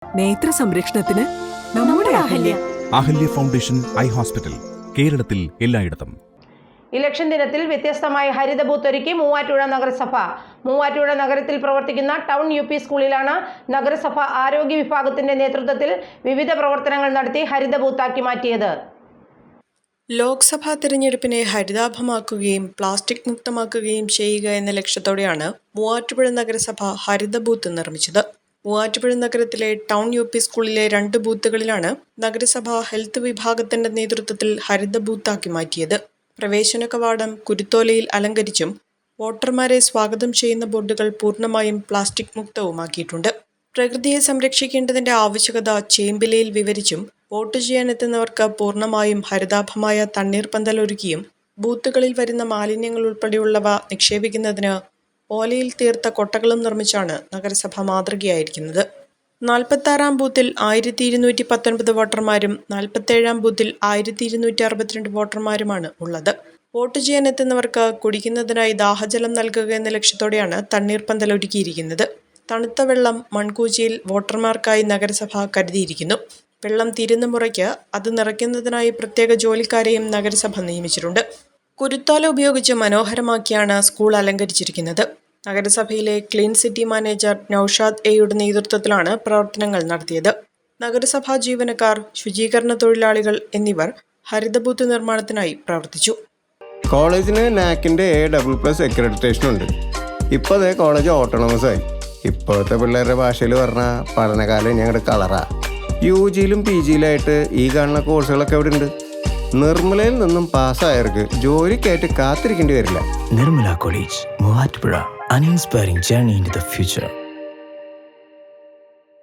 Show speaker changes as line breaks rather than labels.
നേത്ര സംരക്ഷണത്തിന് നമ്മുടെ Ahalya.
Ahalya foundation eye hospital, കേരളത്തിൽ എല്ലായിടത്തും.
ഇലക്ഷൻ ദിനത്തിൽ വ്യത്യസ്തമായ ഹരിത ബൂത്ത് ഒരുക്കി മൂവാറ്റുപുഴ നഗരസഭ. മൂവാറ്റുപുഴ നഗരത്തിൽ പ്രവർത്തിക്കുന്ന ടൗൺ UP സ്കൂളിലാണ് നഗരസഭ ആരോഗ്യ വിഭാഗത്തിന്റെ നേതൃത്വത്തിൽ വിവിധ പ്രവർത്തനങ്ങൾ നടത്തി ഹരിത ബൂത്താക്കി മാറ്റിയത്.
ലോക്സഭാ തെരഞ്ഞെടുപ്പിനെ ഹരിതാഭമാക്കുകയും പ്ലാസ്റ്റിക് മുക്തമാക്കുകയും ചെയ്യുക എന്ന ലക്ഷ്യത്തോടെയാണ് മൂവാറ്റുപുഴ നഗരസഭ ഹരിത ബൂത്ത് നിർമ്മിച്ചത്. മൂവാറ്റുപുഴ നഗരത്തിലെ ടൗൺ UP സ്കൂളിലെ 2 ബൂത്തുകളിലാണ് നഗരസഭ ഹെൽത്ത് വിഭാഗത്തിന്റെ നേതൃത്വത്തിൽ ഹരിത ബൂത്താക്കി മാറ്റിയത്. പ്രവേശന കവാടം കുരുത്തോലയിൽ അലങ്കരിച്ചും വോട്ടർമാരെ സ്വാഗതം ചെയ്യുന്ന ബോർഡുകൾ പൂർണ്ണമായും പ്ലാസ്റ്റിക് മുക്തവുമാക്കിയിട്ടുണ്ട്. പ്രകൃതിയെ സംരക്ഷിക്കേണ്ടതിന്റെ ആവശ്യകത ചേമ്പിലയിൽ വിവരിച്ചും വോട്ട് ചെയ്യാനെത്തുന്നവർക്ക് പൂർണ്ണമായും ഹരിതാഭമായ തണ്ണീർപ്പന്തൽ ഒരുക്കിയും ബൂത്തുകളിൽ വരുന്ന മാലിന്യങ്ങൾ ഉൾപ്പെടെയുള്ളവ നിക്ഷേപിക്കുന്നതിന് ഓലയിൽ തീർത്ത കൊട്ടകളും നിർമ്മിച്ചാണ് നഗരസഭ മാതൃകയായിരിക്കുന്നത്. 46-ാം ബൂത്തിൽ 1219 വോട്ടർമാരും 47-ാം ബൂത്തിൽ 1262 വോട്ടർമാരുമാണ് ഉള്ളത്. വോട്ട് ചെയ്യാനെത്തുന്നവർക്ക് കുടിക്കുന്നതിനായി ദാഹജലം നൽകുക എന്ന ലക്ഷ്യത്തോടെയാണ് തണ്ണീർപ്പന്തൽ ഒരുക്കിയിരിക്കുന്നത്. തണുത്ത വെള്ളം മൺകൂജിയിൽ വോട്ടർമാർക്കായി നഗരസഭ കരുതിയിരിക്കുന്നു. വെള്ളം തീരുന്ന മുറയ്ക്ക് അത് നിറയ്ക്കുന്നതിനായി പ്രത്യേക ജോലിക്കാരെയും നഗരസഭ നിയമിച്ചിട്ടുണ്ട്. കുരുത്തോല ഉപയോഗിച്ച് മനോഹരമാക്കിയാണ് സ്കൂൾ അലങ്കരിച്ചിരിക്കുന്നത്. നഗരസഭയിലെ ക്ലീൻ സിറ്റി മാനേജർ നൌഷാദ് എയുടെ നേതൃത്വത്തിലാണ് പ്രവർത്തനങ്ങൾ നടത്തിയത്. നഗരസഭാ ജീവനക്കാർ, ശുചീകരണ തൊഴിലാളികൾ എന്നിവർ ഹരിതബൂത്ത് നിർമ്മാണത്തിനായി പ്രവർത്തിച്ചു.
കോളേജിന് നാക്കിൻ്റെ A++ അക്രഡിറ്റേഷൻ ഉണ്ട്. ഇപ്പോൾ അതേ കോളേജ് ഓട്ടോണമസ് ആയി. ഇപ്പോഴത്തെ പിള്ളേരുടെ ഭാഷയിൽ പറഞ്ഞാൽ പഠനകാലം ഞങ്ങളുടെ കളറാ. UGയിലും PGയിലായിട്ട് ഈ കാണുന്ന കോഴ്സുകളൊക്കെ ഇവിടെ ഉണ്ട്. നിർമ്മലയിൽ നിന്നും പാസ്സായവർക്ക് ജോലിക്കായിട്ട് കാത്തിരിക്കേണ്ടി വരില്ല.
Nirmala College, Muvatupuzha, an inspiring journey into the future.